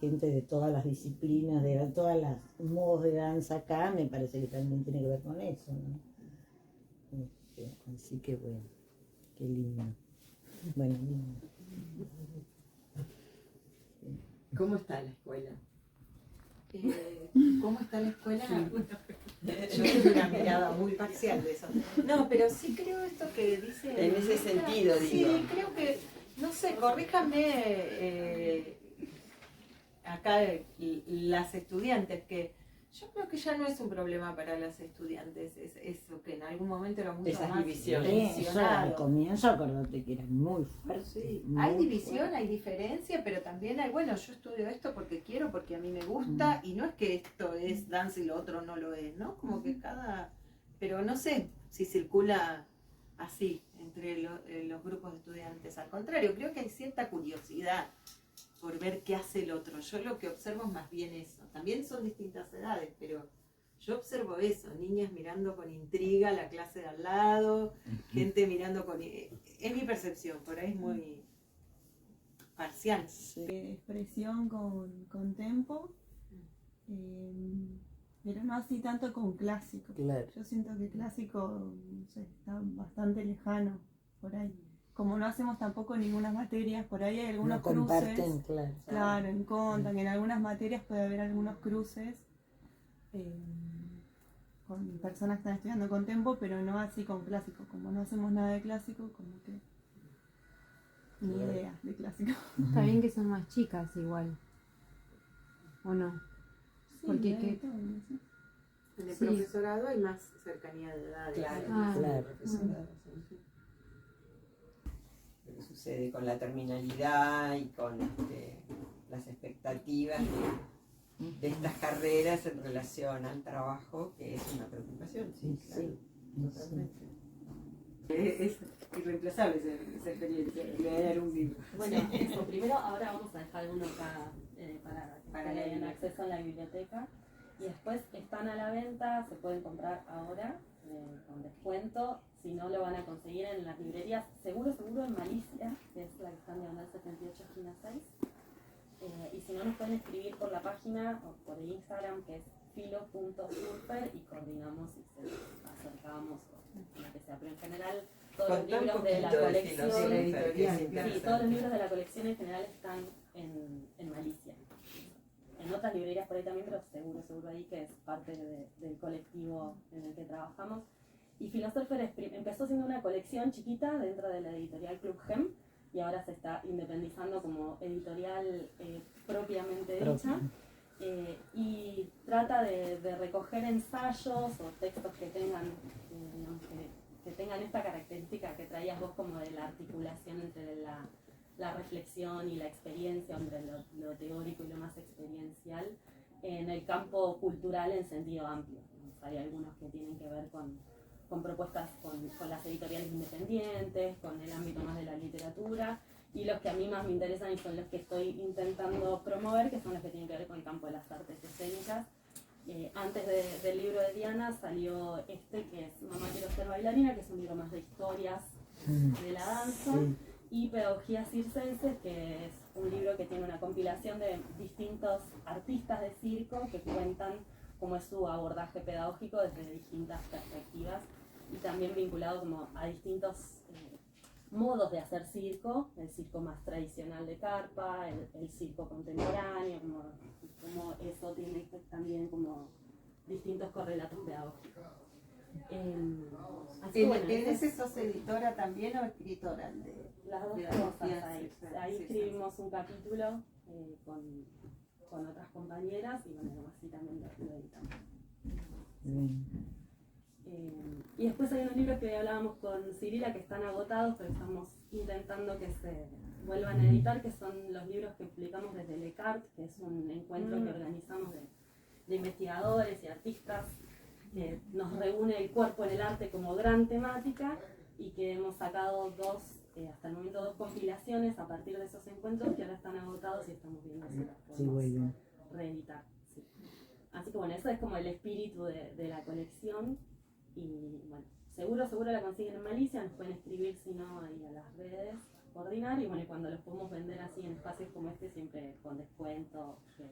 gente de todas las disciplinas, de todos los modos de danza acá, me parece que también tiene que ver con eso, ¿no? Así que bueno, qué lindo. Bueno, lindo. ¿Cómo está la escuela? ¿Cómo está la escuela? Yo tengo una mirada muy parcial de eso. No, pero sí creo esto que dice... En ese sentido, sí, digo. Sí, creo que, no sé, corríjame acá las estudiantes, que yo creo que ya no es un problema para las estudiantes, es eso que en algún momento era mucho Esas más divisiones. Eso al comienzo, acordate que era muy fuerte. Sí, muy hay división, fuerte. hay diferencia, pero también hay, bueno, yo estudio esto porque quiero, porque a mí me gusta, y no es que esto es danza y lo otro no lo es, ¿no? Como que pero no sé si circula así entre los grupos de estudiantes. Al contrario, creo que hay cierta curiosidad por ver qué hace el otro. Yo lo que observo es más bien eso. También son distintas edades, pero yo observo eso, niñas mirando con intriga la clase de al lado, gente mirando con... Es mi percepción, por ahí es muy parcial. Expresión con tempo, pero no así tanto con clásico. Claro. Yo siento que clásico, no sé, está bastante lejano por ahí. Como no hacemos tampoco ninguna materias, por ahí hay algunos No comparten, cruces. claro. Claro, en contan, que en algunas materias puede haber algunos cruces con personas que están estudiando con tempo, pero no así con clásico. Como no hacemos nada de clásico, como que ni idea de clásico. Está bien que son más chicas igual, ¿o no? Sí, Porque hay de todo, ¿no? Sí. En el Sí. profesorado hay más cercanía de edades. Claro, Claro. Lo que sucede con la terminalidad y con las expectativas de estas carreras en relación al trabajo, que es una preocupación, sí, claro, totalmente. Es irreemplazable esa experiencia, leer un libro. Bueno, eso, primero ahora vamos a dejar uno acá para que tengan acceso a la biblioteca. Y después están a la venta, se pueden comprar ahora con descuento. Si no, lo van a conseguir en las librerías, seguro en Malicia, que es la que está en diagonal 78 esquina 6. Y si no, nos pueden escribir por la página o por el Instagram, que es filo.surfer, y coordinamos y se acercamos o lo que sea. Pero en general, todos los libros de la colección, todos los libros de la colección en general están en Malicia. En otras librerías por ahí también, pero seguro ahí, que es parte del colectivo en el que trabajamos. Y Filosurfer empezó siendo una colección chiquita dentro de la editorial Club Gem, y ahora se está independizando como editorial propiamente dicha. Y trata de recoger ensayos o textos que tengan, que tengan esta característica que traías vos, como de la articulación entre la reflexión y la experiencia, entre lo teórico y lo más experiencial, en el campo cultural en sentido amplio. Hay algunos que tienen que ver con propuestas con las editoriales independientes, con el ámbito más de la literatura, y los que a mí más me interesan y son los que estoy intentando promover, que son los que tienen que ver con el campo de las artes escénicas. Antes del libro de Diana salió que es Mamá quiero ser bailarina, que es un libro más de historias de la danza. Sí. Y Pedagogía Circense, que es un libro que tiene una compilación de distintos artistas de circo que cuentan cómo es su abordaje pedagógico desde distintas perspectivas, y también vinculado como a distintos modos de hacer circo, el circo más tradicional de carpa, el circo contemporáneo, como eso tiene también como distintos correlatos pedagógicos. Así que bueno, ¿En ese sos editora también o escritora? Las dos cosas. Ahí escribimos un capítulo con otras compañeras, y bueno, así también lo editamos. después hay unos libros que hablábamos con Cirila que están agotados, pero estamos intentando que se vuelvan a editar, que son los libros que publicamos desde Le Carte, que es un encuentro que organizamos de investigadores y artistas, que nos reúne el cuerpo en el arte como gran temática, y que hemos sacado hasta el momento dos compilaciones a partir de esos encuentros que ahora están agotados y estamos viendo si los podemos reeditar. Sí. Así que bueno, eso es como el espíritu de la colección, y bueno, seguro la consiguen en Malicia, nos pueden escribir si no ahí a las redes, coordinar, y bueno, y cuando los podemos vender así en espacios como este, siempre con descuento, que